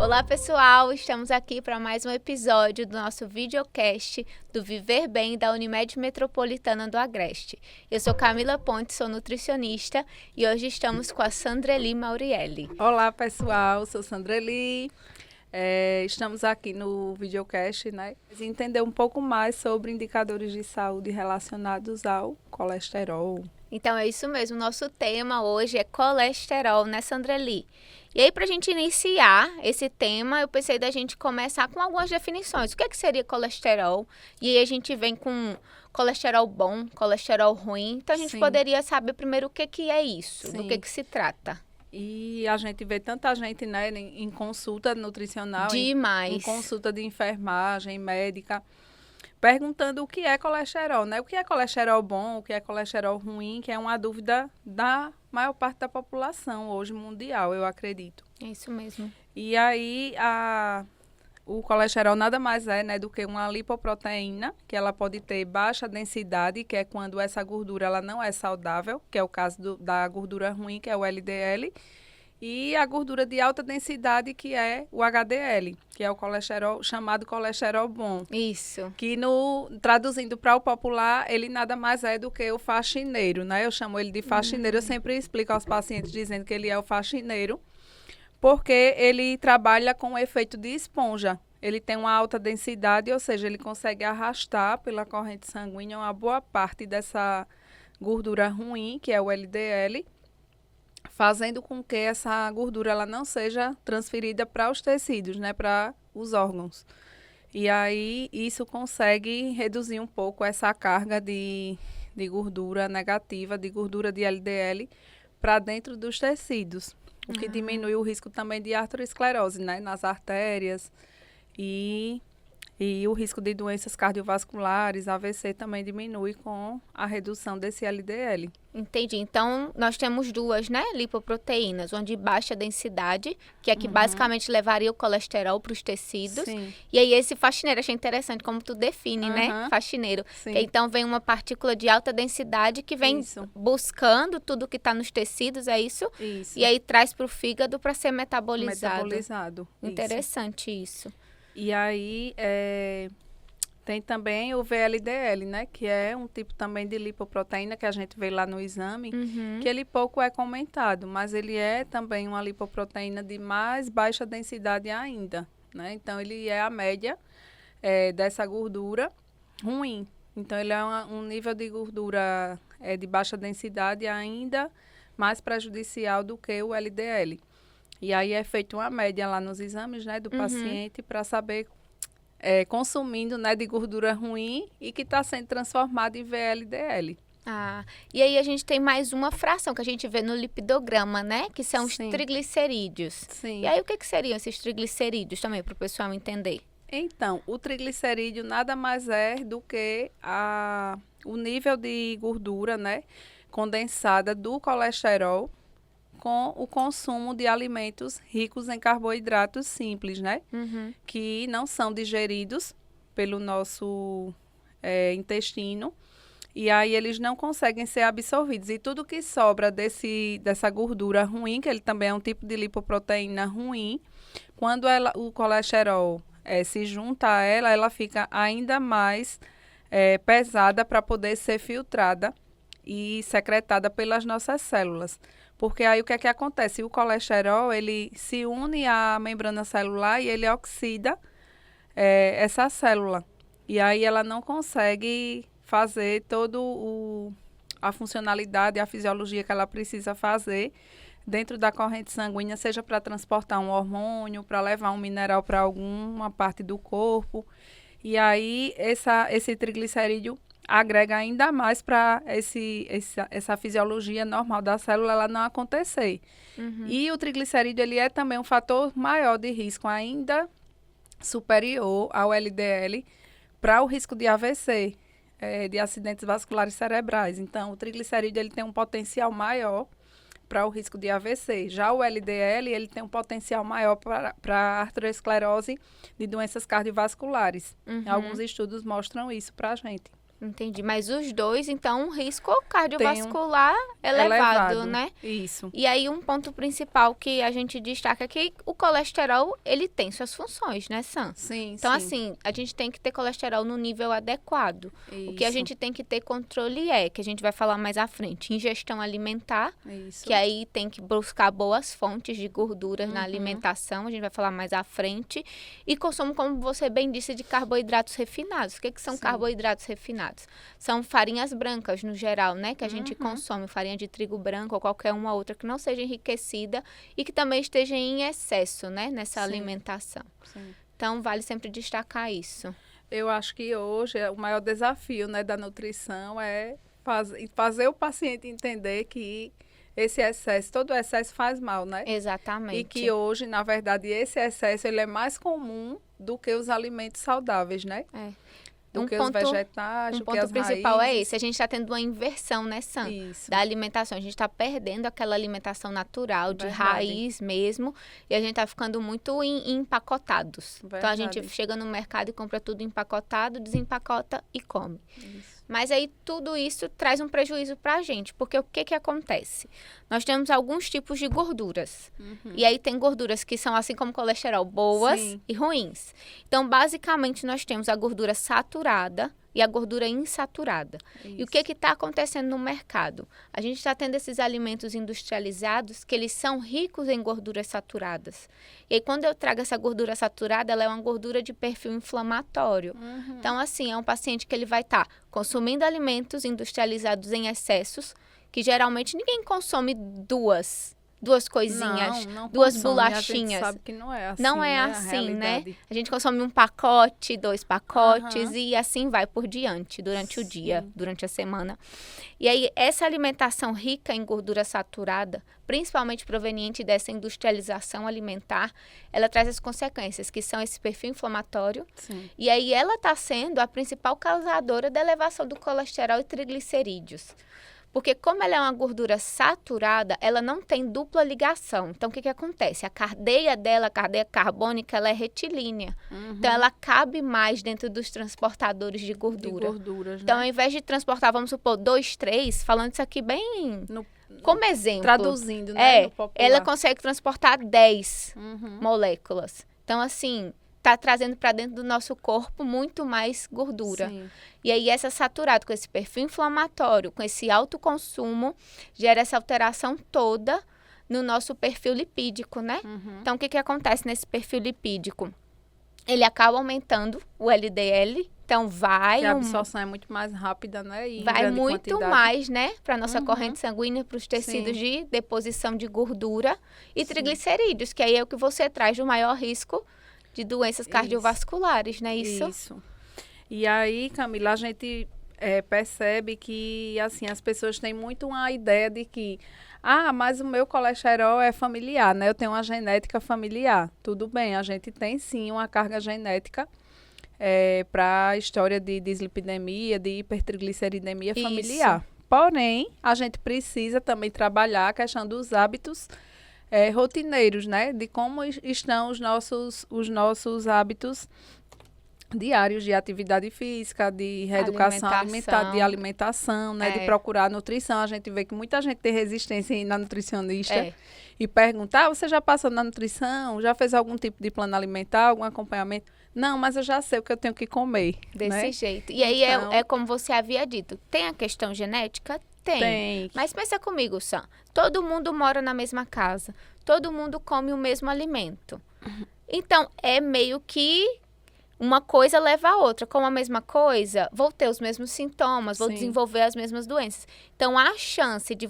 Olá pessoal, estamos aqui para mais um episódio do nosso videocast do Viver Bem da Unimed Metropolitana do Agreste. Eu sou Camila Pontes, sou nutricionista e hoje estamos com a Sandreli Maurielli. Olá pessoal, sou Sandreli. Estamos aqui no videocast, né? Entender um pouco mais sobre indicadores de saúde relacionados ao colesterol. Então é isso mesmo, nosso tema hoje é colesterol, né, Sandreli? E aí, para a gente iniciar esse tema, eu pensei da gente começar com algumas definições. O que seria colesterol? E aí a gente vem com colesterol bom, colesterol ruim. Então a gente poderia saber primeiro o que é isso, do que se trata. E a gente vê tanta gente, né, em consulta nutricional, Demais. Em consulta de enfermagem, médica, perguntando o que é colesterol, né? O que é colesterol bom, o que é colesterol ruim, que é uma dúvida da maior parte da população hoje mundial, eu acredito. É isso mesmo. E aí, o colesterol nada mais é, né, do que uma lipoproteína, que ela pode ter baixa densidade, que é quando essa gordura ela não é saudável, que é o caso da gordura ruim, que é o LDL, e a gordura de alta densidade, que é o HDL, que é o colesterol chamado colesterol bom. Isso. Que traduzindo para o popular, ele nada mais é do que o faxineiro, né? Eu chamo ele de faxineiro, eu sempre explico aos pacientes dizendo que ele é o faxineiro, porque ele trabalha com o efeito de esponja. Ele tem uma alta densidade, ou seja, ele consegue arrastar pela corrente sanguínea uma boa parte dessa gordura ruim, que é o LDL, fazendo com que essa gordura ela não seja transferida para os tecidos, né, para os órgãos. E aí isso consegue reduzir um pouco essa carga de gordura negativa, de gordura de LDL, para dentro dos tecidos. O que diminui o risco também de arteriosclerose, né, nas artérias e o risco de doenças cardiovasculares, AVC, também diminui com a redução desse LDL. Entendi. Então, nós temos duas, né, lipoproteínas, uma de baixa densidade, que é que basicamente levaria o colesterol para os tecidos. Sim. E aí, esse faxineiro, achei interessante como tu define, né, faxineiro. Que, então, vem uma partícula de alta densidade que vem buscando tudo que está nos tecidos, é isso? Isso. E aí, traz para o fígado para ser metabolizado. Metabolizado. Interessante isso. E aí, tem também o VLDL, né? Que é um tipo também de lipoproteína que a gente vê lá no exame, que ele pouco é comentado, mas ele é também uma lipoproteína de mais baixa densidade ainda, né? Então, ele é a média dessa gordura ruim. Então, ele é um nível de gordura de baixa densidade ainda mais prejudicial do que o LDL. E aí é feita uma média lá nos exames, né, do paciente para saber consumindo, né, de gordura ruim e que está sendo transformado em VLDL. E aí a gente tem mais uma fração que a gente vê no lipidograma, né, que são os triglicerídeos. Sim. E aí o que seriam esses triglicerídeos também, para o pessoal entender? Então, o triglicerídeo nada mais é do que o nível de gordura, né, condensada do colesterol com o consumo de alimentos ricos em carboidratos simples, né? Que não são digeridos pelo nosso intestino e aí eles não conseguem ser absorvidos. E tudo que sobra dessa gordura ruim, que ele também é um tipo de lipoproteína ruim, quando o colesterol se junta a ela fica ainda mais pesada para poder ser filtrada e secretada pelas nossas células. Porque aí o que é que acontece? O colesterol, ele se une à membrana celular e ele oxida essa célula. E aí ela não consegue fazer toda a funcionalidade, a fisiologia que ela precisa fazer dentro da corrente sanguínea, seja para transportar um hormônio, para levar um mineral para alguma parte do corpo. E aí esse triglicerídeo agrega ainda mais para essa fisiologia normal da célula ela não acontecer. E o triglicerídeo ele é também um fator maior de risco, ainda superior ao LDL, para o risco de AVC, de acidentes vasculares cerebrais. Então, o triglicerídeo ele tem um potencial maior para o risco de AVC. Já o LDL ele tem um potencial maior para a arteriosclerose de doenças cardiovasculares. Alguns estudos mostram isso para a gente. Entendi. Mas os dois, então, um risco cardiovascular elevado, né? Isso. E aí, um ponto principal que a gente destaca é que o colesterol, ele tem suas funções, né, Sam? Sim, Então, sim. assim, a gente tem que ter colesterol no nível adequado. O que a Isso. gente tem que ter controle que a gente vai falar mais à frente, ingestão alimentar, Isso. que aí tem que buscar boas fontes de gorduras na alimentação, a gente vai falar mais à frente. E consumo, como você bem disse, de carboidratos refinados. O que são Sim. carboidratos refinados? São farinhas brancas, no geral, né? Que a gente consome, farinha de trigo branco ou qualquer uma outra que não seja enriquecida e que também esteja em excesso, né? Nessa Sim. alimentação. Sim. Então, vale sempre destacar isso. Eu acho que hoje o maior desafio, né, da nutrição é fazer o paciente entender que esse excesso, todo excesso faz mal, né? Exatamente. E que hoje, na verdade, esse excesso ele é mais comum do que os alimentos saudáveis, né? Do que os vegetais, do que as ponto principal é raízes. esse. A gente está tendo uma inversão, né, Sam? Isso. Da alimentação. A gente está perdendo aquela alimentação natural, de Verdade. raiz mesmo. E a gente está ficando muito em empacotados. Então, a gente Verdade. chega no mercado e compra tudo empacotado, desempacota e come. Isso. Mas aí tudo isso traz um prejuízo para a gente, porque o que acontece? Nós temos alguns tipos de gorduras. E aí tem gorduras que são, assim como colesterol, boas Sim. e ruins. Então, basicamente, nós temos a gordura saturada e a gordura insaturada. E o que está acontecendo no mercado? A gente está tendo esses alimentos industrializados que eles são ricos em gorduras saturadas. E aí, quando eu trago essa gordura saturada, ela é uma gordura de perfil inflamatório. Então, assim, é um paciente que ele vai estar consumindo alimentos industrializados em excessos, que geralmente ninguém consome duas coisinhas, não duas consome. bolachinhas. A gente sabe que não é assim, Não é né, a assim, né? realidade. A gente consome um pacote, 2 pacotes e assim vai por diante durante o dia, Sim. durante a semana. E aí, essa alimentação rica em gordura saturada, principalmente proveniente dessa industrialização alimentar, ela traz as consequências, que são esse perfil inflamatório. Sim. E aí, ela está sendo a principal causadora da elevação do colesterol e triglicerídeos. Porque como ela é uma gordura saturada, ela não tem dupla ligação. Então, o que acontece? A cadeia dela, a cadeia carbônica, ela é retilínea. Então, ela cabe mais dentro dos transportadores de gordura. De gorduras, Então, né? ao invés de transportar, vamos supor, 2, 3, falando isso aqui bem como exemplo. Traduzindo, né? No popular. Ela consegue transportar 10 moléculas. Então, assim, está trazendo para dentro do nosso corpo muito mais gordura. Sim. E aí, essa saturada com esse perfil inflamatório, com esse alto consumo, gera essa alteração toda no nosso perfil lipídico, né? Então, o que acontece nesse perfil lipídico? Ele acaba aumentando o LDL, então Que a absorção é muito mais rápida, né? E em vai grande muito quantidade. mais, né, para nossa corrente sanguínea, para os tecidos Sim. de deposição de gordura e triglicerídeos, que aí é o que você traz do maior risco de doenças cardiovasculares, né? Isso. E aí, Camila, a gente percebe que, assim, as pessoas têm muito uma ideia de que, mas o meu colesterol é familiar, né? Eu tenho uma genética familiar. Tudo bem, a gente tem sim uma carga genética para a história de dislipidemia, de hipertrigliceridemia familiar. Porém, a gente precisa também trabalhar a questão dos hábitos rotineiros, né? De como estão os nossos hábitos diários de atividade física, de reeducação alimentar, de alimentação, né? De procurar nutrição. A gente vê que muita gente tem resistência na nutricionista e pergunta, você já passou na nutrição? Já fez algum tipo de plano alimentar, algum acompanhamento? Não, mas eu já sei o que eu tenho que comer. Desse jeito. E aí então, é como você havia dito, tem a questão genética? Tem. Mas pensa comigo, Sam. Todo mundo mora na mesma casa. Todo mundo come o mesmo alimento. Então, é meio que uma coisa leva a outra. Com a mesma coisa, vou ter os mesmos sintomas, vou desenvolver as mesmas doenças. Então, a chance de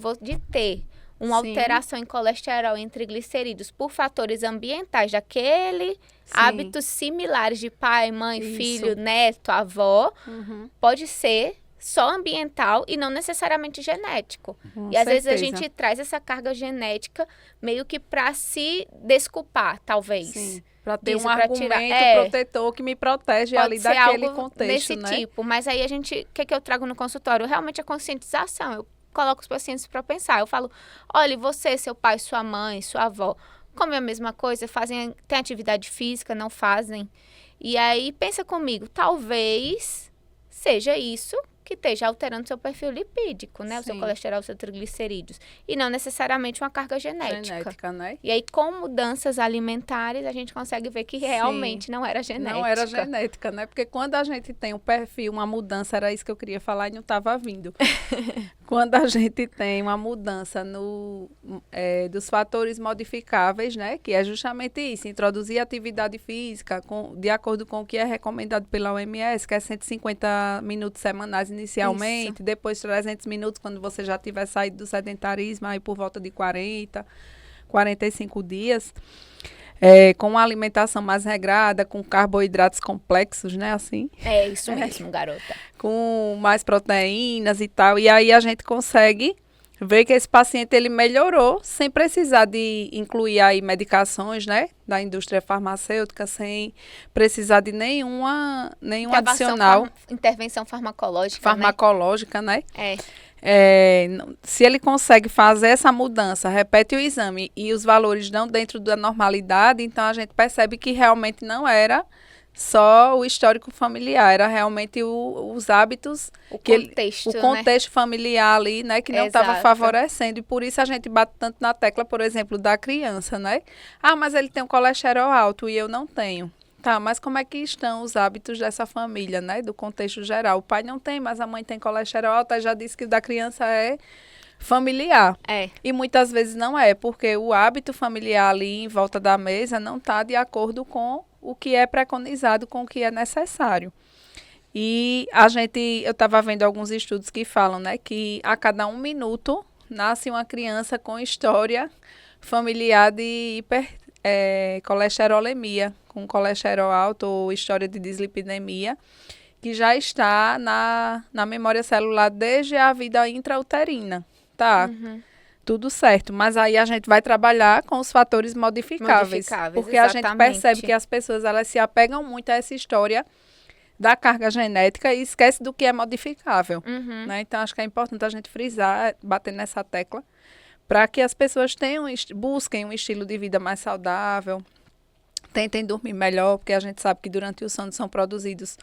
ter uma alteração em colesterol e em triglicerídeos por fatores ambientais daquele hábitos similares de pai, mãe, filho, neto, avó, pode ser só ambiental e não necessariamente genético. Às vezes a gente traz essa carga genética meio que para se desculpar, talvez. Sim. Para ter um argumento protetor que me protege ali daquele contexto, desse tipo. Mas aí o que eu trago no consultório? Realmente a conscientização. Eu coloco os pacientes para pensar. Eu falo, olha, você, seu pai, sua mãe, sua avó, comem a mesma coisa, têm atividade física, não fazem. E aí pensa comigo, talvez seja isso que esteja alterando seu perfil lipídico, né? O seu Sim. colesterol, seus triglicerídeos. E não necessariamente uma carga genética. Genética, né? E aí, com mudanças alimentares, a gente consegue ver que realmente não era genética. Não era genética, né? Porque quando a gente tem um perfil, uma mudança, era isso que eu queria falar e não estava vindo. Quando a gente tem uma mudança dos fatores modificáveis, né? Que é justamente isso, introduzir atividade física de acordo com o que é recomendado pela OMS, que é 150 minutos semanais inicialmente, Isso. depois 300 minutos quando você já tiver saído do sedentarismo, aí por volta de 45 dias. Com uma alimentação mais regrada, com carboidratos complexos, né, assim, É isso mesmo, garota. com mais proteínas e tal. E aí a gente consegue ver que esse paciente ele melhorou sem precisar de incluir aí medicações, né, da indústria farmacêutica, sem precisar de nenhum adicional Intervenção farmacológica, farmacológica, né? né? Se ele consegue fazer essa mudança, repete o exame e os valores dão dentro da normalidade, então a gente percebe que realmente não era só o histórico familiar, era realmente os hábitos, O o contexto familiar ali, né, que não estava Exato. favorecendo. E por isso a gente bate tanto na tecla, por exemplo, da criança, né? Ah, mas ele tem um colesterol alto e eu não tenho. Tá, mas como é que estão os hábitos dessa família, né? Do contexto geral. O pai não tem, mas a mãe tem colesterol alto, aí já disse que o da criança é familiar. É. E muitas vezes não é, porque o hábito familiar ali em volta da mesa não está de acordo com o que é preconizado, com o que é necessário. E eu estava vendo alguns estudos que falam, né, que a cada 1 minuto nasce uma criança com história familiar de colesterolemia, com colesterol alto ou história de dislipidemia, que já está na memória celular desde a vida intrauterina. Tá, tudo certo. Mas aí a gente vai trabalhar com os fatores modificáveis. Porque exatamente. A gente percebe que as pessoas elas se apegam muito a essa história da carga genética e esquece do que é modificável. Né? Então, acho que é importante a gente frisar, bater nessa tecla, para que as pessoas busquem um estilo de vida mais saudável, tentem dormir melhor, porque a gente sabe que durante o sono são produzidos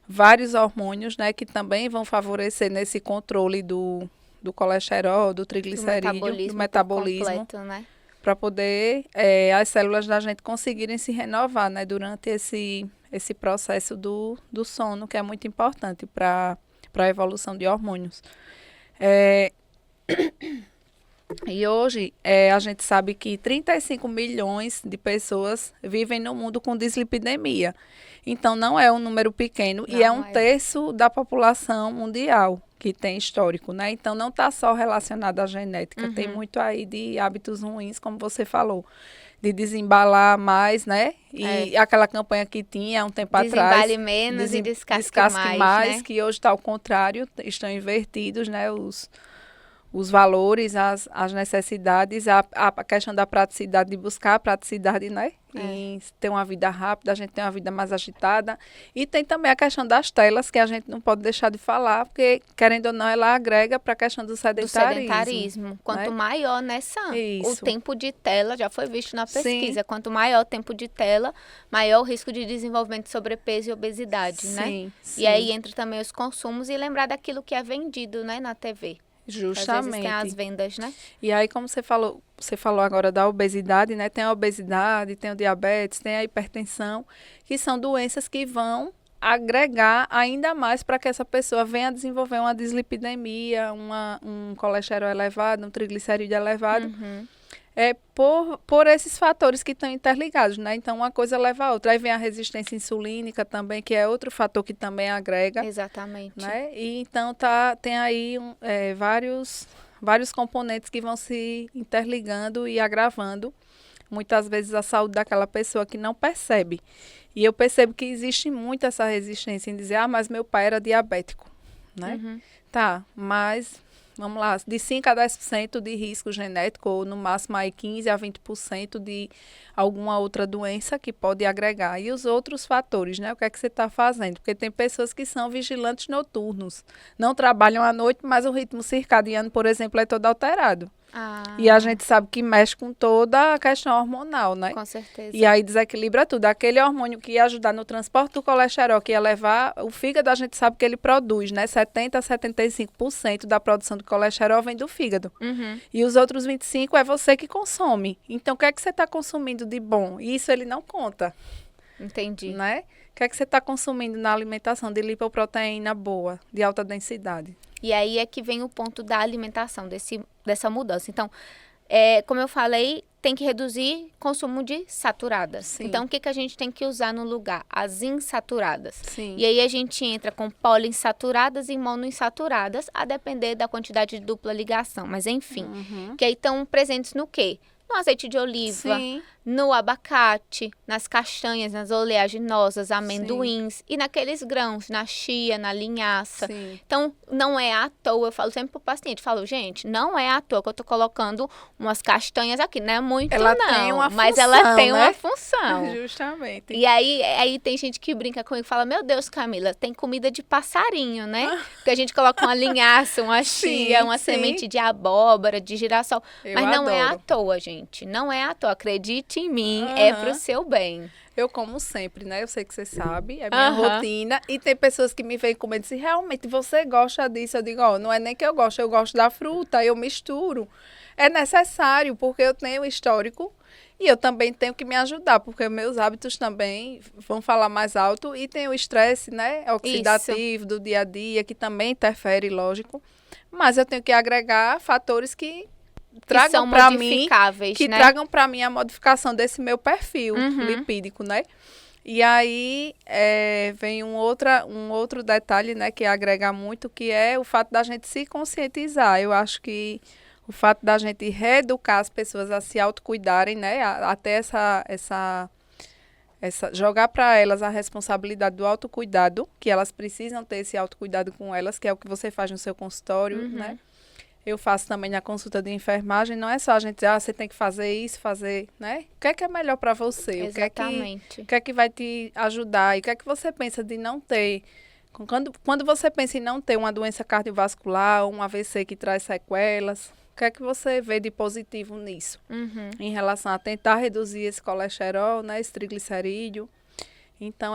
vários hormônios, né, que também vão favorecer nesse controle do colesterol, do triglicerídeo, do metabolismo, né? Para poder as células da gente conseguirem se renovar, né, durante esse processo do sono, que é muito importante para a evolução de hormônios. E hoje a gente sabe que 35 milhões de pessoas vivem no mundo com dislipidemia. Então, não é um número pequeno e é um terço da população mundial que tem histórico, né? Então, não está só relacionado à genética. Tem muito aí de hábitos ruins, como você falou, de desembalar mais, né? E aquela campanha que tinha um tempo atrás. Desembale menos e descasque mais, né? Que hoje está ao contrário, estão invertidos, né? Os valores, as necessidades, a questão da praticidade, de buscar a praticidade, né? Em ter uma vida rápida, a gente tem uma vida mais agitada. E tem também a questão das telas, que a gente não pode deixar de falar, porque, querendo ou não, ela agrega para a questão do sedentarismo. Quanto maior, né, Sam? Isso. O tempo de tela, já foi visto na pesquisa, sim, quanto maior o tempo de tela, maior o risco de desenvolvimento de sobrepeso e obesidade, né? Sim. E aí entra também os consumos e lembrar daquilo que é vendido, né, na TV. Justamente. Às vezes tem as vendas, né? E aí, como você falou agora da obesidade, né? Tem a obesidade, tem o diabetes, tem a hipertensão, que são doenças que vão agregar ainda mais para que essa pessoa venha desenvolver uma dislipidemia, um colesterol elevado, um triglicerídeo elevado. Por esses fatores que estão interligados, né? Então, uma coisa leva a outra. Aí vem a resistência insulínica também, que é outro fator que também agrega. Exatamente. Né? E então, tem aí vários componentes que vão se interligando e agravando, muitas vezes, a saúde daquela pessoa que não percebe. E eu percebo que existe muito essa resistência em dizer, mas meu pai era diabético, né? Tá, mas... Vamos lá, de 5 a 10% de risco genético, ou no máximo aí 15 a 20% de alguma outra doença que pode agregar. E os outros fatores, né? O que é que você está fazendo? Porque tem pessoas que são vigilantes noturnos, não trabalham à noite, mas o ritmo circadiano, por exemplo, é todo alterado. E a gente sabe que mexe com toda a questão hormonal, né? Com certeza. E aí desequilibra tudo. Aquele hormônio que ia ajudar no transporte do colesterol, que ia levar, o fígado a gente sabe que ele produz, né? 70 a 75% da produção do colesterol vem do fígado. E os outros 25% é você que consome. Então, o que é que você está consumindo de bom? Isso ele não conta. Entendi. Né? O que é que você está consumindo na alimentação de lipoproteína boa, de alta densidade? E aí é que vem o ponto da alimentação, dessa mudança. Então, como eu falei, tem que reduzir consumo de saturadas. Sim. Então, o que a gente tem que usar no lugar? As insaturadas. Sim. E aí a gente entra com poliinsaturadas e monoinsaturadas, a depender da quantidade de dupla ligação. Mas, enfim, que aí estão presentes no quê? No azeite de oliva, Sim. no abacate, nas castanhas, nas oleaginosas, amendoins e naqueles grãos, na chia, na linhaça. Sim. Então, não é à toa, eu falo sempre pro paciente, falo, gente, não é à toa que eu tô colocando umas castanhas aqui, não é muito Ela não, tem uma mas função, ela tem né? uma função. Justamente. E aí tem gente que brinca comigo e fala, meu Deus, Camila, tem comida de passarinho, né? Porque a gente coloca uma linhaça, uma chia, uma semente de abóbora, de girassol. Mas não é à toa, gente. Não é à toa. Acredite em mim, é pro seu bem. Eu como sempre, né? Eu sei que você sabe, é minha rotina. E tem pessoas que me veem comer e dizem, realmente, você gosta disso? Eu digo, não é nem que eu gosto da fruta, eu misturo. É necessário, porque eu tenho histórico e eu também tenho que me ajudar, porque meus hábitos também vão falar mais alto e tem o estresse, né? Oxidativo do dia a dia, que também interfere, lógico. Mas eu tenho que agregar fatores que tragam para mim, né? tragam para mim a modificação desse meu perfil lipídico, né? E aí vem um outro detalhe, né, que agrega muito, que é o fato da gente se conscientizar. Eu acho que o fato da gente reeducar as pessoas a se autocuidarem, né, até jogar para elas a responsabilidade do autocuidado, que elas precisam ter esse autocuidado com elas, que é o que você faz no seu consultório, né? Eu faço também na consulta de enfermagem, não é só a gente dizer, você tem que fazer isso, né? O que é melhor para você? Exatamente. O que é que vai te ajudar? E o que é que você pensa de não ter? Quando você pensa em não ter uma doença cardiovascular, um AVC que traz sequelas, o que é que você vê de positivo nisso? Em relação a tentar reduzir esse colesterol, né, esse triglicerídeo. Então,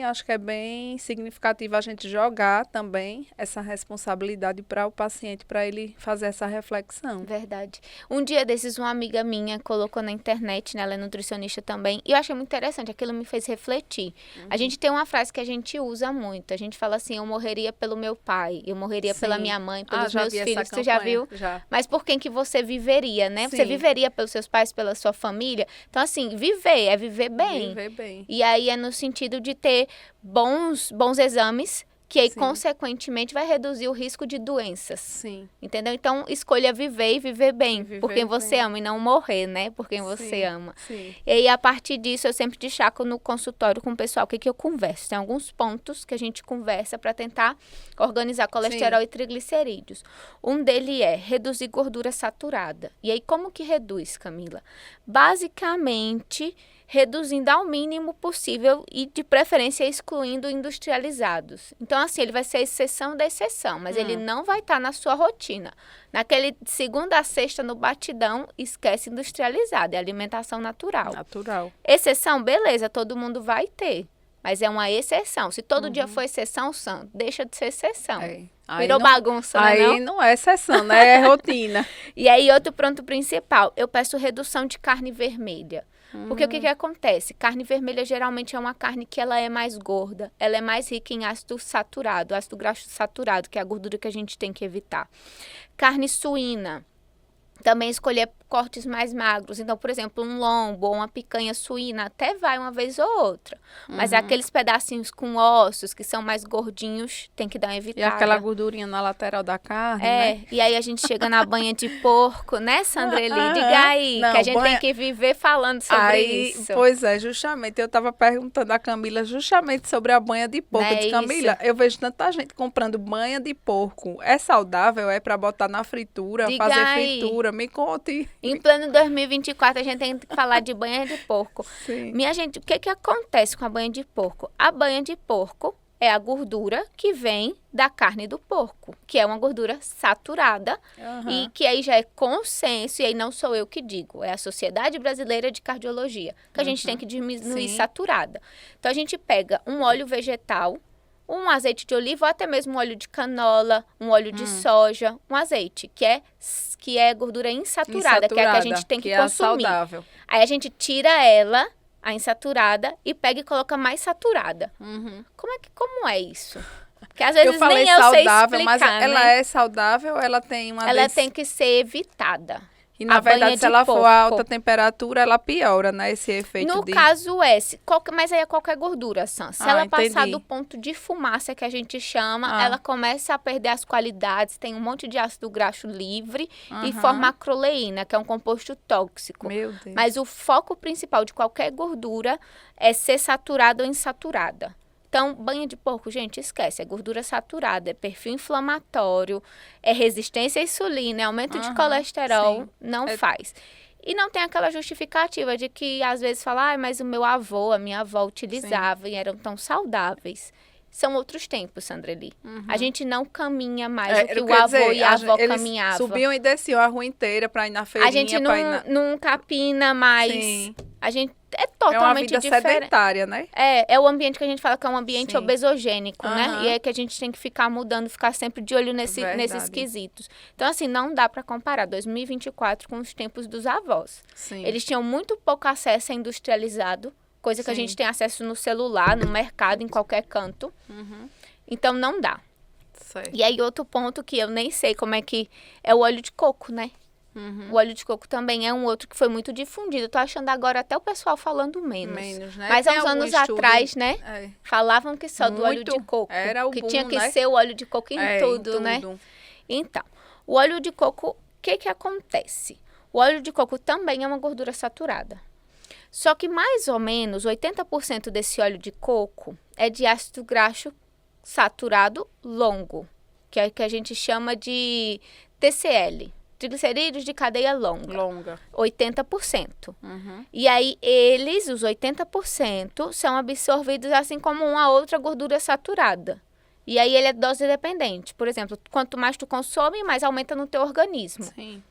acho que é bem significativo a gente jogar também essa responsabilidade para o paciente, para ele fazer essa reflexão. Verdade. Um dia desses, uma amiga minha colocou na internet, né, ela é nutricionista também, e eu achei muito interessante, aquilo me fez refletir. A gente tem uma frase que a gente usa muito, a gente fala assim, eu morreria pelo meu pai, eu morreria pela minha mãe, pelos meus filhos, tu já viu? Já. Mas por quem que você viveria, né? Sim. Você viveria pelos seus pais, pela sua família? Então, assim, viver é viver bem. Viver bem. E aí é no sentido de ter bons exames, que aí, consequentemente, vai reduzir o risco de doenças. Sim. Entendeu? Então, escolha viver e viver bem. Por quem você ama e não morrer, né? Por quem você ama. Sim. E aí, a partir disso, eu sempre destaco no consultório com o pessoal o que eu converso. Tem alguns pontos que a gente conversa para tentar organizar colesterol e triglicerídeos. Um deles é reduzir gordura saturada. E aí, como que reduz, Camila? Basicamente, reduzindo ao mínimo possível e, de preferência, excluindo industrializados. Então, assim, ele vai ser a exceção da exceção, mas ele não vai estar na sua rotina. Naquele segunda a sexta no batidão, esquece industrializado, é alimentação natural. Natural. Exceção, beleza, todo mundo vai ter, mas é uma exceção. Se todo dia for exceção, santo, deixa de ser exceção. Virou bagunça, né? Aí não é exceção, né? É rotina. E aí, outro ponto principal, eu peço redução de carne vermelha. Porque o que acontece? Carne vermelha geralmente é uma carne que ela é mais gorda, ela é mais rica em ácido saturado, ácido graxo saturado, que é a gordura que a gente tem que evitar. Carne suína, também escolher cortes mais magros. Então, por exemplo, um lombo ou uma picanha suína até vai uma vez ou outra. Mas aqueles pedacinhos com ossos, que são mais gordinhos, tem que dar uma evitada. E aquela gordurinha na lateral da carne, né? E aí a gente chega na banha de porco, né, Sandreli? Diga aí, que a gente tem que viver falando sobre isso. Pois é, justamente. Eu estava perguntando a Camila justamente sobre a banha de porco. Eu disse, Camila, eu vejo tanta gente comprando banha de porco. É saudável? É para botar na fritura, fazer fritura? Me conte. Em plano 2024, a gente tem que falar de banha de porco. Sim. Minha gente, o que acontece com a banha de porco? A banha de porco, é a gordura que vem da carne do porco, que é uma gordura saturada e que aí já é consenso, e aí não sou eu que digo, é a Sociedade Brasileira de Cardiologia, que a gente tem que diminuir saturada. Então, a gente pega um óleo vegetal, um azeite de oliva ou até mesmo um óleo de canola, um óleo de soja, um azeite, que é gordura insaturada, que é a que a gente tem que consumir. Saudável. Aí a gente tira ela, a insaturada, e pega e coloca mais saturada. Como é isso? Porque às vezes Eu falei nem eu sei saudável, explicar, mas ela né? é saudável, ela tem uma Ela tem que ser evitada. E na a banha verdade, de se ela for porco. a alta temperatura, ela piora, né? Esse efeito No de... caso mas aí é qualquer gordura, Sam. Se ela passar entendi. do ponto de fumaça que a gente chama, ela começa a perder as qualidades, tem um monte de ácido graxo livre e forma acroleína, que é um composto tóxico. Meu Deus. Mas o foco principal de qualquer gordura é ser saturada ou insaturada. Então, banha de porco, gente, esquece. É gordura saturada, é perfil inflamatório, é resistência à insulina, é aumento de colesterol, não faz. E não tem aquela justificativa de que, às vezes, fala, mas o meu avô, a minha avó utilizava e eram tão saudáveis. São outros tempos, Sandreli. A gente não caminha mais o que o avô e a avó caminhavam. Subiam e desciam a rua inteira para ir na feirinha. A gente não capina mais. Sim. A gente é É uma totalmente vida diferente. sedentária, né? É o ambiente que a gente fala que é um ambiente Sim. obesogênico, né? E é que a gente tem que ficar mudando, ficar sempre de olho nesses quesitos. Então, assim, não dá para comparar 2024 com os tempos dos avós. Sim. Eles tinham muito pouco acesso a industrializado, coisa que a gente tem acesso no celular, no mercado, em qualquer canto. Então, não dá. Certo. E aí, outro ponto que eu nem sei como é que... É o óleo de coco, né? O óleo de coco também é um outro que foi muito difundido. Eu tô achando agora até o pessoal falando menos. Né? Mas há Tem uns algum anos estudo- atrás, né? É. Falavam que só do óleo Muito. de coco. Era o que boom, tinha que né? ser o óleo de coco em tudo, né? tudo. Então, o óleo de coco, o que acontece? O óleo de coco também é uma gordura saturada. Só que mais ou menos 80% desse óleo de coco é de ácido graxo saturado longo, que é o que a gente chama de TCL, triglicerídeos de cadeia longa. 80%. E aí, os 80%, são absorvidos assim como uma outra gordura saturada. E aí, ele é dose dependente. Por exemplo, quanto mais tu consome, mais aumenta no teu organismo. Sim.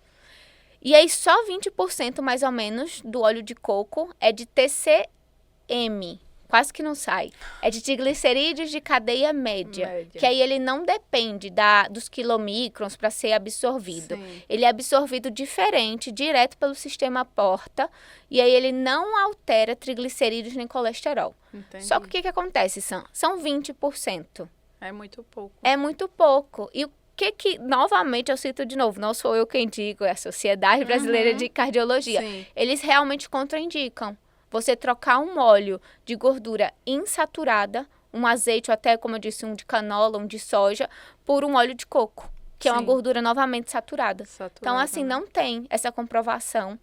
E aí, só 20% mais ou menos do óleo de coco é de TCM. Quase que não sai. É de triglicerídeos de cadeia média. Que aí ele não depende dos quilomicrons para ser absorvido. Sim. Ele é absorvido diferente, direto pelo sistema porta. E aí ele não altera triglicerídeos nem colesterol. Entendi. Só que o que acontece, Sam? São 20%. É muito pouco. É muito pouco. E o que, novamente, eu cito de novo, não sou eu quem digo, é a Sociedade Brasileira de Cardiologia. Sim. Eles realmente contraindicam você trocar um óleo de gordura insaturada, um azeite, ou até, como eu disse, um de canola, um de soja, por um óleo de coco, que é uma Sim. gordura novamente saturada. Então, assim, né? não tem essa comprovação.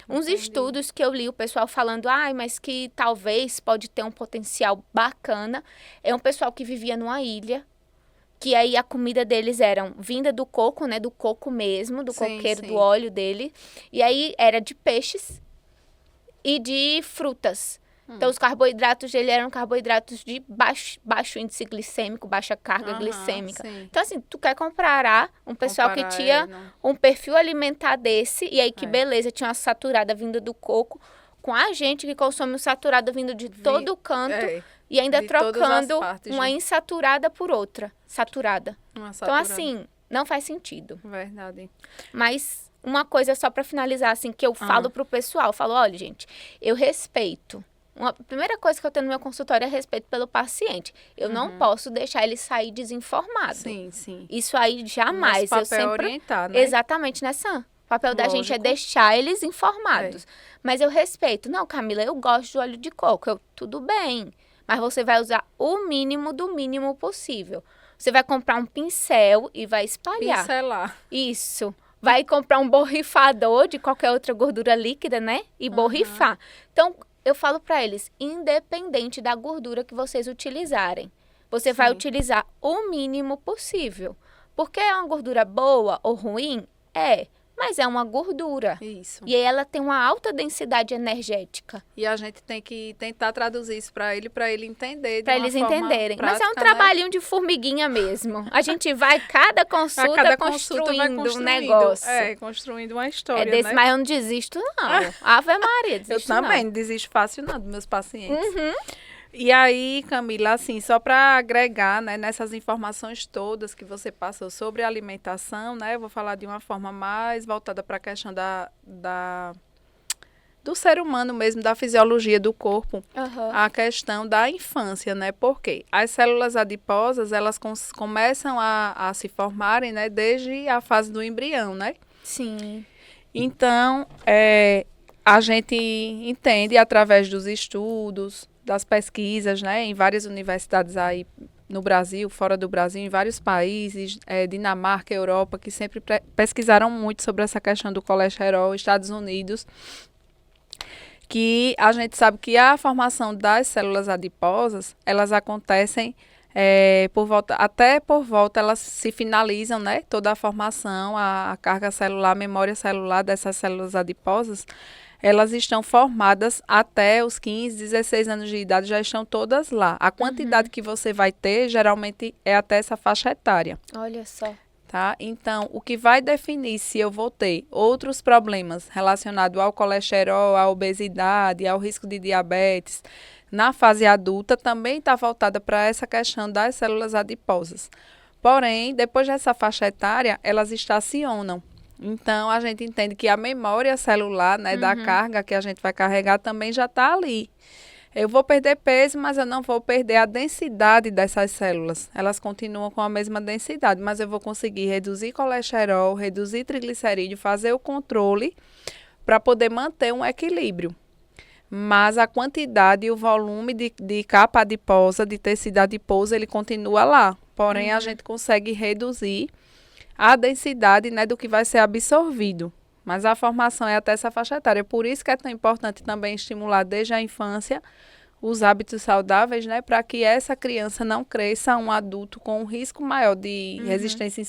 Uns estudos que eu li, o pessoal falando, mas que talvez pode ter um potencial bacana, é um pessoal que vivia numa ilha, que aí a comida deles era vinda do coco, né, do coco mesmo, do coqueiro, do óleo dele, e aí era de peixes e de frutas. Então, os carboidratos dele eram carboidratos de baixo índice glicêmico, baixa carga glicêmica. Sim. Então, assim, tu quer comparar um pessoal que tinha um perfil alimentar desse, e aí que beleza, tinha uma saturada vinda do coco, com a gente que consome um saturado vindo de todo canto, e ainda de todas as trocando partes, uma insaturada por outra saturada. Uma Então, saturada. assim, não faz sentido. Verdade. Mas uma coisa só para finalizar, assim, que eu falo pro pessoal, eu falo, olha, gente, eu respeito. A primeira coisa que eu tenho no meu consultório é respeito pelo paciente. Eu não posso deixar ele sair desinformado. Sim, sim. Isso aí jamais. Nosso papel eu é sempre orientar, né? Exatamente, né, Sam? O papel da gente é deixar eles informados. Mas eu respeito. Não, Camila, eu gosto de óleo de coco. Tudo bem. Mas você vai usar o mínimo do mínimo possível. Você vai comprar um pincel e vai espalhar. Pincelar. Isso. Vai comprar um borrifador de qualquer outra gordura líquida, né? E borrifar. Então, eu falo para eles, independente da gordura que vocês utilizarem, você vai utilizar o mínimo possível. Porque é uma gordura boa ou ruim? mas é uma gordura. Isso. E aí ela tem uma alta densidade energética. E a gente tem que tentar traduzir isso para ele entender. Para eles entenderem. Mas é um prática, trabalhinho de formiguinha mesmo. A gente vai, cada consulta, construindo um negócio. Construindo uma história, É desse, né? mas eu não desisto, não. Ave Maria, desisto Eu também não desisto fácil não dos meus pacientes. E aí, Camila, assim, só para agregar, né, nessas informações todas que você passou sobre a alimentação, né, eu vou falar de uma forma mais voltada para a questão do ser humano mesmo, da fisiologia do corpo, a questão da infância, né, porque as células adiposas, elas começam a se formarem, né, desde a fase do embrião, né? Sim. Então, a gente entende através dos estudos, das pesquisas, né, em várias universidades aí no Brasil, fora do Brasil, em vários países, Dinamarca, Europa, que sempre pesquisaram muito sobre essa questão do colesterol, Estados Unidos, que a gente sabe que a formação das células adiposas, elas acontecem por volta, elas se finalizam, né, toda a formação, a carga celular, a memória celular dessas células adiposas, elas estão formadas até os 15, 16 anos de idade, já estão todas lá. A quantidade que você vai ter, geralmente, é até essa faixa etária. Olha só. Tá? Então, o que vai definir se eu vou ter outros problemas relacionados ao colesterol, à obesidade, ao risco de diabetes, na fase adulta, também está voltada para essa questão das células adiposas. Porém, depois dessa faixa etária, elas estacionam. Então, a gente entende que a memória celular, né, da carga que a gente vai carregar também já está ali. Eu vou perder peso, mas eu não vou perder a densidade dessas células. Elas continuam com a mesma densidade, mas eu vou conseguir reduzir colesterol, reduzir triglicerídeo, fazer o controle para poder manter um equilíbrio. Mas a quantidade e o volume de capa adiposa, de tecido adiposo, ele continua lá. Porém, a gente consegue reduzir a densidade, né, do que vai ser absorvido. Mas a formação é até essa faixa etária. Por isso que é tão importante também estimular desde a infância os hábitos saudáveis, né, para que essa criança não cresça um adulto com um risco maior de resistência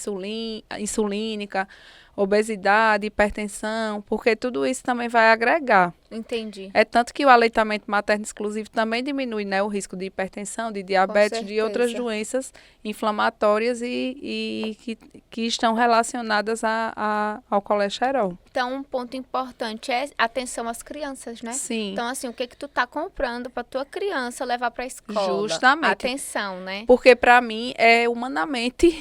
insulínica, obesidade, hipertensão, porque tudo isso também vai agregar. Entendi. É tanto que o aleitamento materno exclusivo também diminui, né, o risco de hipertensão, de diabetes, de outras doenças inflamatórias e que estão relacionadas ao colesterol. Então, um ponto importante é atenção às crianças, né? Sim. Então, assim, o que tu tá comprando para tua criança levar para a escola? Justamente. Atenção, né? Porque para mim é humanamente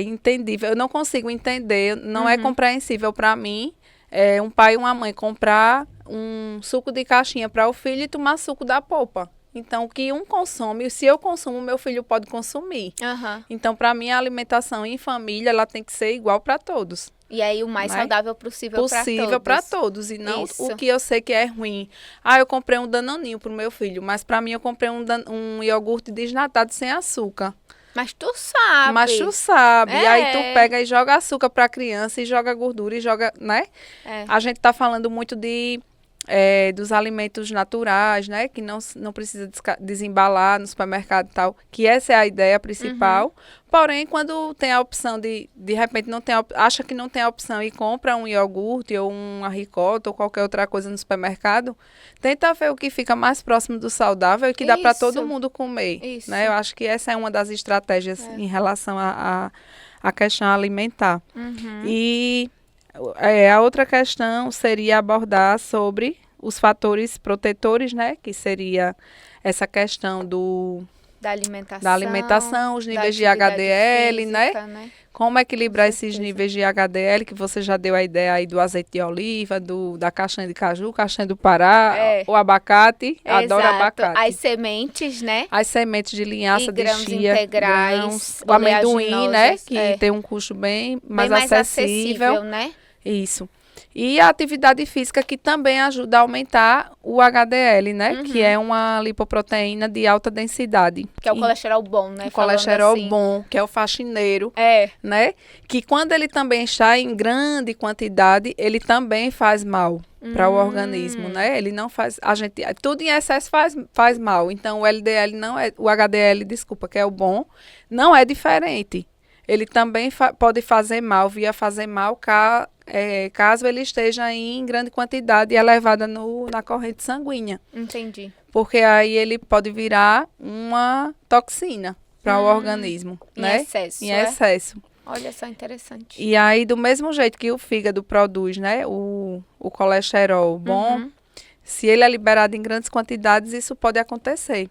entendível. Eu não consigo entender, não é compreensível para mim um pai e uma mãe comprar um suco de caixinha para o filho e tomar suco da polpa. Então, o que um consome, se eu consumo, meu filho pode consumir. Então, para mim, a alimentação em família, ela tem que ser igual para todos. E aí, o mais saudável possível para todos. E não o que eu sei que é ruim. Eu comprei um danoninho para o meu filho, mas para mim, eu comprei um iogurte desnatado sem açúcar. Mas tu sabe. E aí tu pega e joga açúcar para a criança e joga gordura e joga, né? A gente tá falando muito dos alimentos naturais, né? Que não precisa desembalar no supermercado e tal. Que essa é a ideia principal. Porém, quando tem a opção de repente, acha que não tem a opção e compra um iogurte ou uma ricota ou qualquer outra coisa no supermercado, tenta ver o que fica mais próximo do saudável e que dá para todo mundo comer. Né? Eu acho que essa é uma das estratégias em relação à questão alimentar. E a outra questão seria abordar sobre os fatores protetores, né? Que seria essa questão da alimentação, os níveis de HDL, física, né? Como equilibrar esses níveis de HDL, que você já deu a ideia aí do azeite de oliva, da castanha de caju, castanha do Pará, o abacate, adoro abacate. As sementes, né? As sementes de linhaça, de chia, integrais, o amendoim, né? Que tem um custo bem mais acessível, né? Isso. E a atividade física que também ajuda a aumentar o HDL, né? Que é uma lipoproteína de alta densidade. Que é o colesterol bom, né? O colesterol bom, que é o faxineiro, né? Que quando ele também está em grande quantidade, ele também faz mal para o organismo, né? Ele não faz, tudo em excesso faz mal. Então o LDL o HDL, desculpa, que é o bom, não é diferente. ele também pode fazer mal, fazer mal caso ele esteja em grande quantidade e elevada na corrente sanguínea. Entendi. Porque aí ele pode virar uma toxina para o organismo, né? Em excesso. Em excesso. Olha só, interessante. E aí, do mesmo jeito que o fígado produz, né, o colesterol bom, se ele é liberado em grandes quantidades, isso pode acontecer.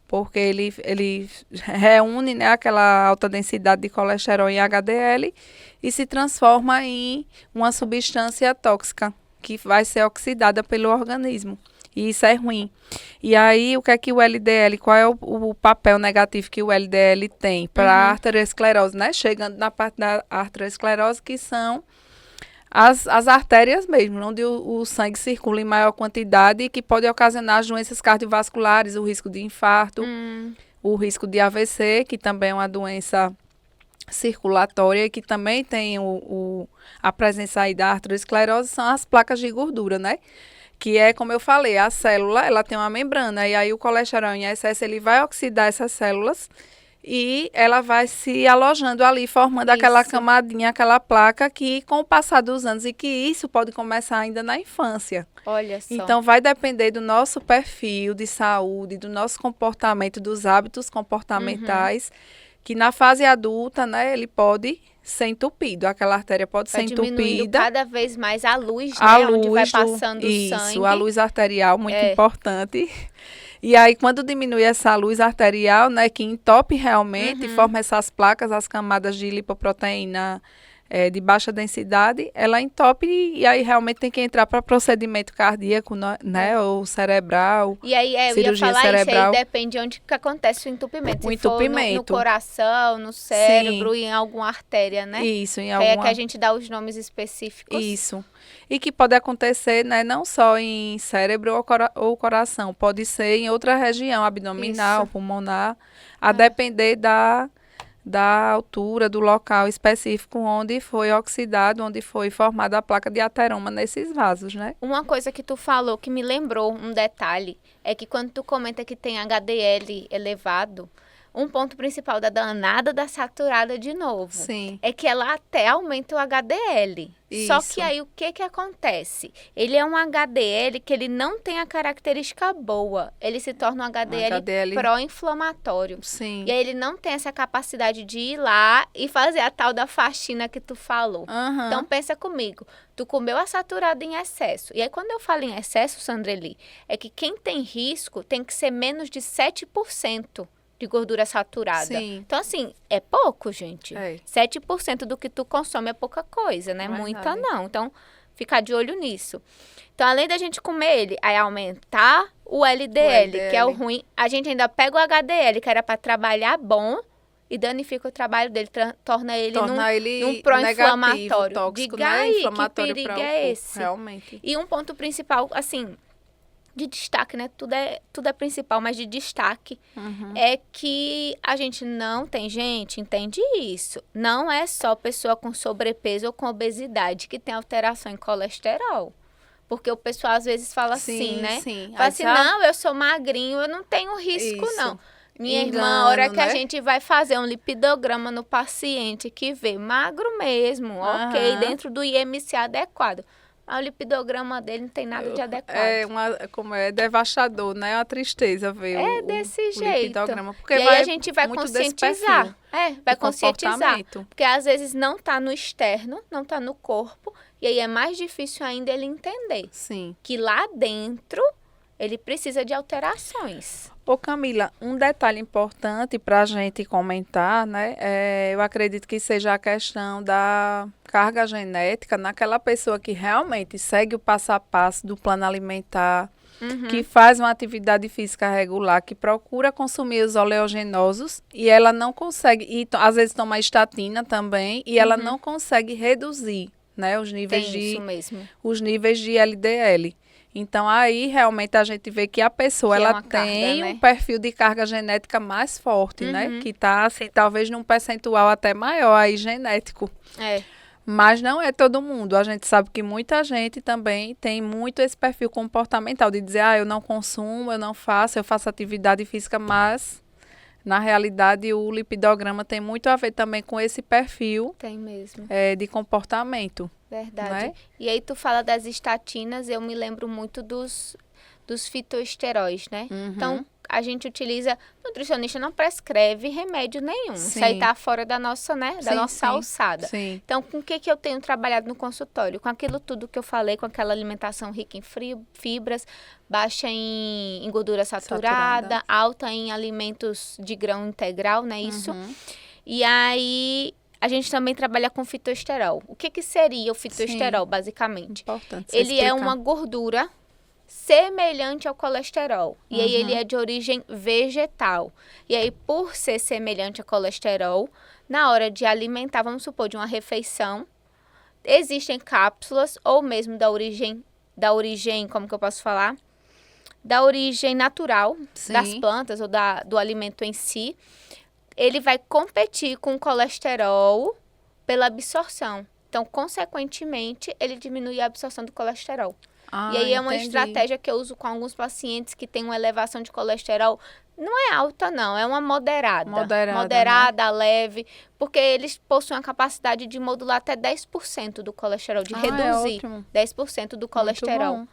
Porque ele reúne, né, aquela alta densidade de colesterol em HDL e se transforma em uma substância tóxica que vai ser oxidada pelo organismo. E isso é ruim. E aí, o que é que o LDL, qual é o papel negativo que o LDL tem para a arteriosclerose, né? Chegando na parte da arteriosclerose, que são as artérias mesmo, onde o sangue circula em maior quantidade e que pode ocasionar as doenças cardiovasculares, o risco de infarto, o risco de AVC, que também é uma doença circulatória e que também tem a presença aí da arteriosclerose, são as placas de gordura, né? Que é, como eu falei, a célula, ela tem uma membrana, e aí o colesterol em excesso, ele vai oxidar essas células e ela vai se alojando ali, formando aquela camadinha, aquela placa que, com o passar dos anos, e que isso pode começar ainda na infância. Olha só. Então, vai depender do nosso perfil de saúde, do nosso comportamento, dos hábitos comportamentais, que na fase adulta, né, ele pode ser entupido, aquela artéria pode ser entupida. Cada vez mais a luz, né, onde vai passando o sangue. Isso, a luz arterial, muito importante. E aí, quando diminui essa luz arterial, né, que entope realmente, forma essas placas, as camadas de lipoproteína de baixa densidade, ela entope e aí realmente tem que entrar para procedimento cardíaco, né, ou cerebral, e aí, cirurgia eu ia falar cerebral. Isso aí depende de onde que acontece o entupimento. O Se entupimento. For no coração, no cérebro, em alguma artéria, né? Isso, em alguma... É que a gente dá os nomes específicos. Isso. E que pode acontecer, né, não só em cérebro ou coração, pode ser em outra região, abdominal, pulmonar, a depender da altura, do local específico onde foi oxidado, onde foi formada a placa de ateroma nesses vasos, né? Uma coisa que tu falou que me lembrou, um detalhe, é que quando tu comenta que tem HDL elevado, um ponto principal da danada da saturada de novo. Sim. É que ela até aumenta o HDL. Isso. Só que aí o que acontece? Ele é um HDL que ele não tem a característica boa. Ele se torna um HDL pró-inflamatório. Sim. E aí ele não tem essa capacidade de ir lá e fazer a tal da faxina que tu falou. Então pensa comigo. Tu comeu a saturada em excesso. E aí quando eu falo em excesso, Sandreli, é que quem tem risco tem que ser menos de 7%. De gordura saturada. Sim. Então, assim, é pouco, gente. 7% do que tu consome é pouca coisa, né? Verdade. Muita não. Então, ficar de olho nisso. Então, além da gente comer ele, aí aumentar o LDL, que é o ruim, a gente ainda pega o HDL, que era para trabalhar bom, e danifica o trabalho dele, torna ele num pró-inflamatório. Diga aí, que perigo é esse? Realmente. E um ponto principal, assim... de destaque, né? Tudo é principal, mas de destaque é que a gente não tem, gente, entende isso. Não é só pessoa com sobrepeso ou com obesidade que tem alteração em colesterol. Porque o pessoal às vezes fala assim, né? Sim. Fala assim, não, eu sou magrinho, eu não tenho risco, não. Minha irmã, a hora que a gente vai fazer um lipidograma no paciente que vê magro mesmo, ok, dentro do IMC adequado. O lipidograma dele não tem nada de adequado. É devastador, né? A tristeza ver desse jeito. O lipidograma. Porque e aí a gente vai conscientizar. Vai conscientizar. Porque às vezes não está no externo, não está no corpo. E aí é mais difícil ainda ele entender. Sim. Que lá dentro ele precisa de alterações. Ô Camila, um detalhe importante para a gente comentar, né? Eu acredito que seja a questão da carga genética naquela pessoa que realmente segue o passo a passo do plano alimentar, que faz uma atividade física regular, que procura consumir os oleaginosos e ela não consegue, e às vezes toma estatina também, e ela não consegue reduzir, né, os níveis os níveis de LDL. Então, aí, realmente, a gente vê que a pessoa, ela tem um perfil de carga genética mais forte, né? Que está, assim, talvez num percentual até maior aí, genético. Mas não é todo mundo. A gente sabe que muita gente também tem muito esse perfil comportamental de dizer, eu não consumo, eu não faço, eu faço atividade física, mas Na realidade, o lipidograma tem muito a ver também com esse perfil Tem mesmo. de comportamento. Verdade. Né? E aí tu fala das estatinas, eu me lembro muito dos fitoesteróis, né? Uhum. Então, a gente utiliza, nutricionista não prescreve remédio nenhum. Isso aí Sim. tá fora da nossa, né? Da Sim, nossa sim. alçada. Sim. Então, com o que eu tenho trabalhado no consultório? Com aquilo tudo que eu falei, com aquela alimentação rica em fibras, baixa em gordura saturada, alta em alimentos de grão integral, né? Isso. Uhum. E aí, a gente também trabalha com fitoesterol. O que seria o fitoesterol, basicamente? Importante. Ele é uma gordura semelhante ao colesterol. E aí ele é de origem vegetal. E aí, por ser semelhante ao colesterol, na hora de alimentar, vamos supor, de uma refeição, existem cápsulas, ou mesmo da origem, como que eu posso falar? Da origem natural das plantas ou do alimento em si. Ele vai competir com o colesterol pela absorção. Então, consequentemente, ele diminui a absorção do colesterol. E aí é uma estratégia que eu uso com alguns pacientes que têm uma elevação de colesterol. Não é alta, não. É uma moderada. Moderada, né? Leve. Porque eles possuem a capacidade de modular até 10% do colesterol, de reduzir 10% do colesterol.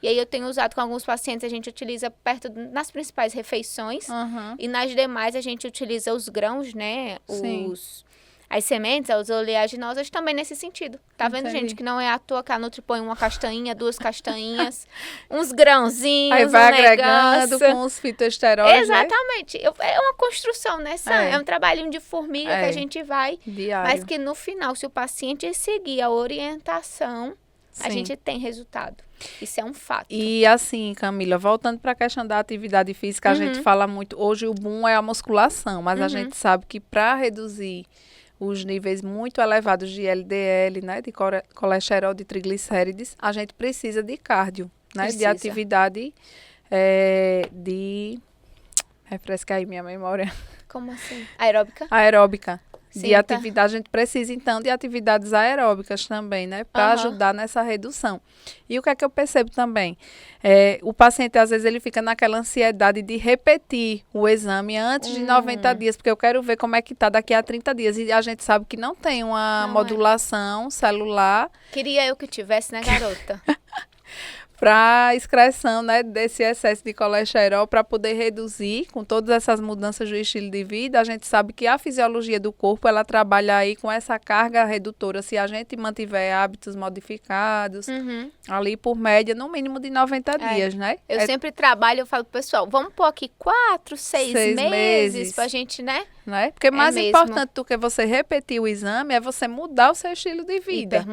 E aí eu tenho usado com alguns pacientes, a gente utiliza nas principais refeições. E nas demais a gente utiliza os grãos, né? As sementes, as oleaginosas, também nesse sentido. Tá vendo, gente, que não é à toa que a Nutri põe uma castanha, 2 castanhas, uns grãozinhos, aí vai agregando com os fitoesteróis, exatamente. Né? É uma construção, né, Sam? É um trabalhinho de formiga que a gente vai. Diário. Mas que no final, se o paciente seguir a orientação, a gente tem resultado. Isso é um fato. E assim, Camila, voltando para a questão da atividade física, a gente fala muito, hoje o boom é a musculação, mas a gente sabe que para reduzir os níveis muito elevados de LDL, né, de colesterol, de triglicérides, a gente precisa de cardio, né, de atividade refresca aí minha memória. Como assim? Aeróbica? Aeróbica. De atividade, a gente precisa, então, de atividades aeróbicas também, né? Para ajudar nessa redução. E o que é que eu percebo também? O paciente, às vezes, ele fica naquela ansiedade de repetir o exame antes de 90 dias, porque eu quero ver como é que tá daqui a 30 dias. E a gente sabe que não tem uma modulação celular. Queria eu que tivesse, né, garota? Para excreção, né, desse excesso de colesterol, para poder reduzir com todas essas mudanças do estilo de vida. A gente sabe que a fisiologia do corpo, ela trabalha aí com essa carga redutora, se a gente mantiver hábitos modificados, ali por média, no mínimo de 90 dias, né? Eu sempre trabalho, eu falo pro pessoal, vamos pôr aqui 4, 6 meses pra gente, né? Porque mais importante do que você repetir o exame é você mudar o seu estilo de vida.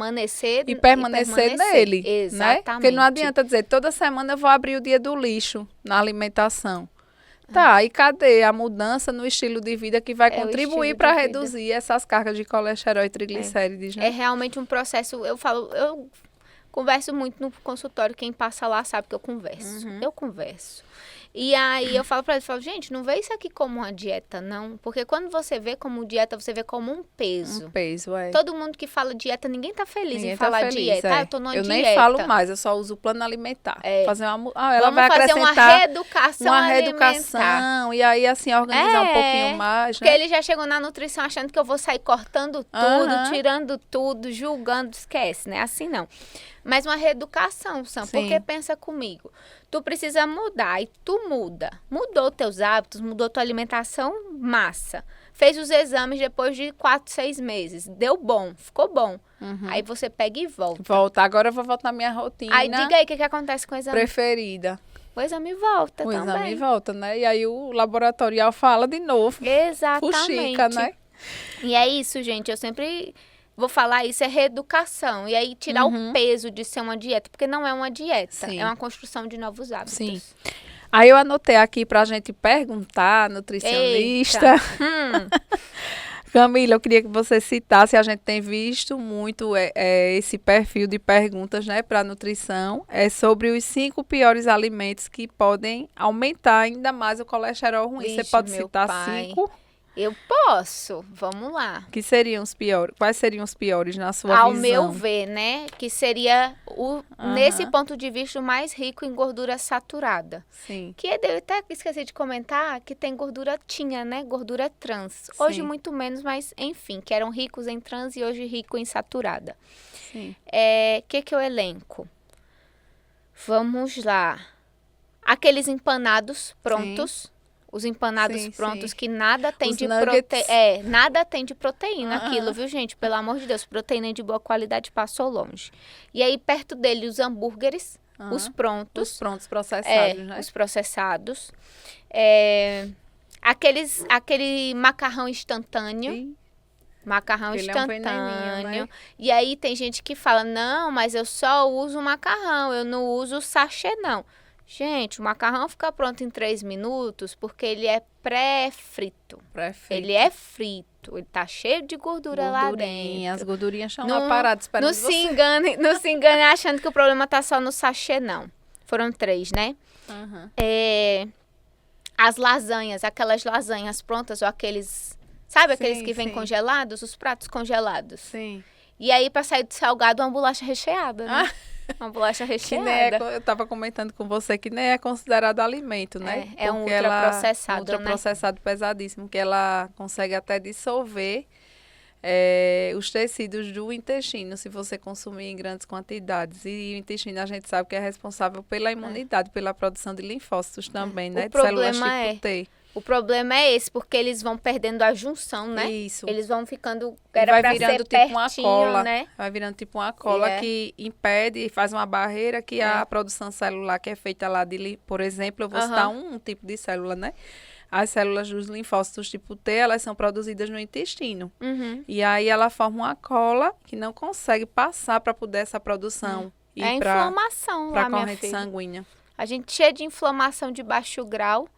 E permanecer nele. Exatamente. Né? Porque não adianta dizer, toda semana eu vou abrir o dia do lixo na alimentação. Tá, e cadê a mudança no estilo de vida que vai contribuir para reduzir essas cargas de colesterol e triglicérides, né? É realmente um processo, eu converso muito no consultório, quem passa lá sabe que eu converso. Eu converso. E aí eu falo pra eles, gente, não vê isso aqui como uma dieta, não. Porque quando você vê como dieta, você vê como um peso. Um peso, Todo mundo que fala dieta, ninguém tá feliz em falar dieta. Eu tô numa dieta. Eu nem falo mais, eu só uso o plano alimentar. Fazer ela vai acrescentar uma reeducação alimentar. E aí, assim, organizar um pouquinho mais, né? Porque ele já chegou na nutrição achando que eu vou sair cortando tudo, tirando tudo, julgando, esquece, né? Assim não. Mas uma reeducação, Sam, porque pensa comigo. Tu precisa mudar e tu muda. Mudou teus hábitos, mudou tua alimentação, massa. Fez os exames depois de 4, 6 meses. Deu bom, ficou bom. Aí você pega e volta. Agora eu vou voltar na minha rotina. Aí diga aí o que acontece com o exame. Preferida. O exame volta também. O exame volta, né? E aí o laboratorial fala de novo. Exatamente. Fuxica, né? E é isso, gente. Eu sempre vou falar isso, é reeducação. E aí tirar o peso de ser uma dieta. Porque não é uma dieta. É uma construção de novos hábitos. Sim. Aí eu anotei aqui pra gente perguntar, nutricionista. Camila, eu queria que você citasse, a gente tem visto muito esse perfil de perguntas, né, para nutrição, sobre os 5 piores alimentos que podem aumentar ainda mais o colesterol ruim. Você pode citar 5? Eu posso, vamos lá. Que seriam os piores? Quais seriam os piores na sua Ao visão? meu ver, né? Que seria, nesse ponto de vista, o mais rico em gordura saturada. Sim. Que eu até esqueci de comentar que tem gordura, tinha, né? Gordura trans. Hoje Sim. muito menos, mas enfim, que eram ricos em trans e hoje rico em saturada. Sim. Que eu elenco? Vamos lá. Aqueles empanados prontos. Os empanados Sim, prontos sim. que nada tem Os de nuggets. nada tem de proteína Aham. aquilo, viu, gente? Pelo amor de Deus, proteína de boa qualidade passou longe. E aí perto dele os hambúrgueres, Aham. os prontos, Os prontos processados, né? os processados. Aquele macarrão instantâneo. Sim. Macarrão Ele é um instantâneo. veneninho, né? E aí tem gente que fala, não, mas eu só uso macarrão, eu não uso sachê, não. Gente, o macarrão fica pronto em 3 minutos porque ele é pré-frito. Pré-frito. Ele é frito. Ele tá cheio de gordura lá dentro. As gordurinhas estão lá paradas esperando Não você. não se engane achando que o problema tá só no sachê, não. Foram 3, né? Aham. As lasanhas, aquelas lasanhas prontas ou aqueles... Sabe aqueles Sim, que vêm sim. congelados? Os pratos congelados. Sim. E aí, pra sair do salgado, uma bolacha recheada, né? Uma bolacha Que nem é, recheada. eu estava comentando com você que nem é considerado alimento, né? É um Porque ultraprocessado, né? ultraprocessado pesadíssimo, que ela consegue até dissolver os tecidos do intestino, se você consumir em grandes quantidades. E o intestino a gente sabe que é responsável pela imunidade, pela produção de linfócitos também, né? O De células problema tipo T. O problema é esse, porque eles vão perdendo a junção, né? Isso. Eles vão ficando... E Era vai pra virando ser tipo uma pertinho, cola, né? vai virando tipo uma cola que impede e faz uma barreira que a produção celular que é feita lá por exemplo, eu vou citar um tipo de célula, né? As células dos linfócitos tipo T, elas são produzidas no intestino. Uhum. E aí ela forma uma cola que não consegue passar para poder essa produção ir É para inflamação a lá, minha corrente filha. sanguínea. A gente cheia de inflamação de baixo grau,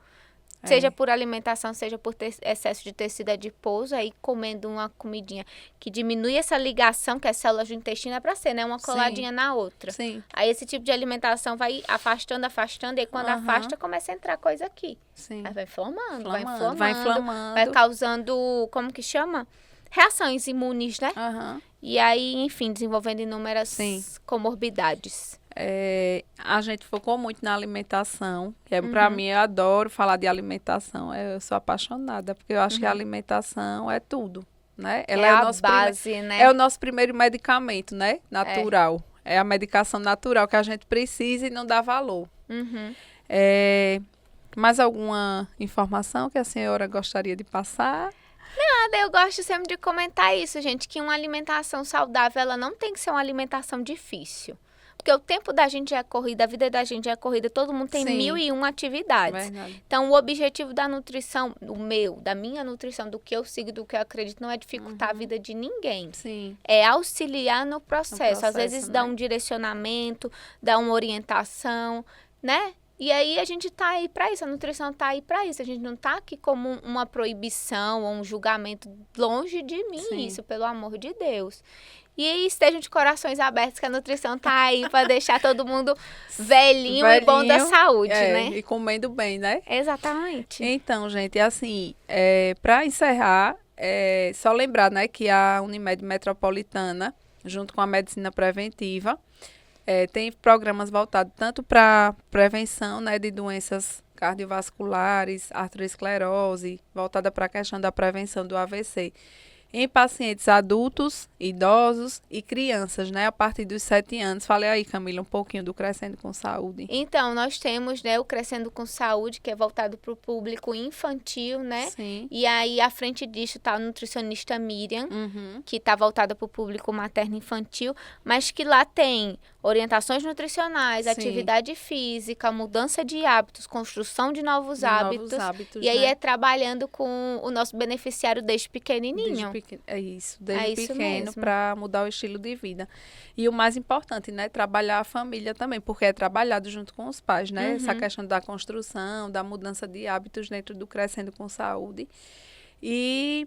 seja por alimentação, seja por excesso de tecido adiposo, aí comendo uma comidinha que diminui essa ligação que as células do intestino é para ser, né? Uma coladinha na outra. Sim. Aí esse tipo de alimentação vai afastando, e aí quando afasta, começa a entrar coisa aqui. Sim. Aí vai inflamando, Vai inflamando. vai causando, como que chama? Reações imunes, né? Aham. E aí, enfim, desenvolvendo inúmeras comorbidades. A gente focou muito na alimentação, que para mim eu adoro falar de alimentação, eu sou apaixonada, porque eu acho que a alimentação é tudo, né? Ela é o a nosso base, né? É o nosso primeiro medicamento, né? Natural. É a medicação natural que a gente precisa e não dá valor. Uhum. Mais alguma informação que a senhora gostaria de passar? Eu gosto sempre de comentar isso, gente, que uma alimentação saudável, ela não tem que ser uma alimentação difícil. Porque o tempo da gente é corrida, a vida da gente é corrida, todo mundo tem 1001 atividades. Verdade. Então, o objetivo da nutrição, da minha nutrição, do que eu sigo, do que eu acredito, não é dificultar a vida de ninguém. Sim. É auxiliar no processo. Às vezes né? dá um direcionamento, dá uma orientação, né? E aí a gente tá aí para isso, a nutrição tá aí para isso. A gente não tá aqui como uma proibição ou um julgamento, longe de mim isso, pelo amor de Deus. E aí estejam de corações abertos que a nutrição tá aí para deixar todo mundo velhinho e bom da saúde, né? E comendo bem, né? Exatamente. Então, gente, assim, para encerrar, só lembrar, né, que a Unimed Metropolitana, junto com a medicina preventiva, tem programas voltados tanto para prevenção, né, de doenças cardiovasculares, arteriosclerose, voltada para a questão da prevenção do AVC, em pacientes adultos, idosos e crianças, né, a partir dos 7 anos. Falei aí, Camila, um pouquinho do Crescendo com Saúde. Então, nós temos, né, o Crescendo com Saúde, que é voltado para o público infantil, né? Sim. E aí, à frente disso, está a nutricionista Miriam, Uhum. que está voltada para o público materno-infantil, mas que lá tem orientações nutricionais, atividade física, mudança de hábitos, construção de novos hábitos. E aí né? trabalhando com o nosso beneficiário desde pequenininho. Desde pequeno, para mudar o estilo de vida. E o mais importante, né, trabalhar a família também, porque é trabalhado junto com os pais, né? Essa questão da construção, da mudança de hábitos dentro do Crescendo com Saúde. E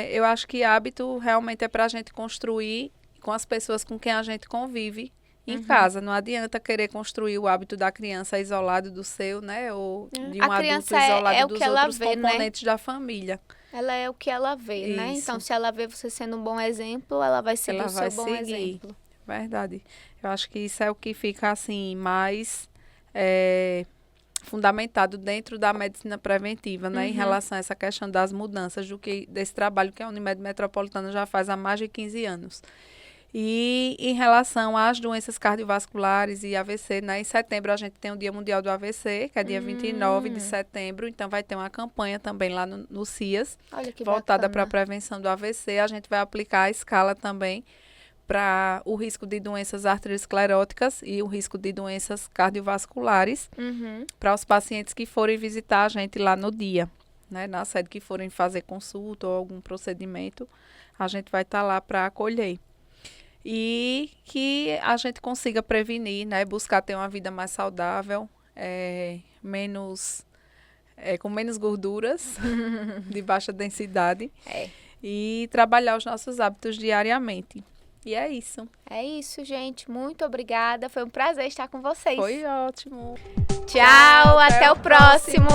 eu acho que hábito realmente é para a gente construir com as pessoas com quem a gente convive em casa. Não adianta querer construir o hábito da criança isolado do seu, né? Ou de um A adulto criança isolado é o dos que ela outros vê, né? componentes da família. Ela é o que ela vê, né? Então, Isso. se ela vê você sendo um bom exemplo, ela vai seguir Ela o vai seu bom seguir. exemplo. Verdade. Eu acho que isso é o que fica, assim, mais eh, fundamentado dentro da medicina preventiva, né? Em relação a essa questão das mudanças desse trabalho que a Unimed Metropolitana já faz há mais de 15 anos. E em relação às doenças cardiovasculares e AVC, né? Em setembro a gente tem o Dia Mundial do AVC, que é dia 29 de setembro. Então vai ter uma campanha também lá no CIAS, Olha que voltada para a bacana. prevenção do AVC. A gente vai aplicar a escala também para o risco de doenças arterioscleróticas e o risco de doenças cardiovasculares para os pacientes que forem visitar a gente lá no dia, né? Na sede que forem fazer consulta ou algum procedimento, a gente vai estar lá para acolher. E que a gente consiga prevenir, né? Buscar ter uma vida mais saudável, com menos gorduras, de baixa densidade, É. e trabalhar os nossos hábitos diariamente. E é isso. É isso, gente. Muito obrigada. Foi um prazer estar com vocês. Foi ótimo. Tchau, até o próximo.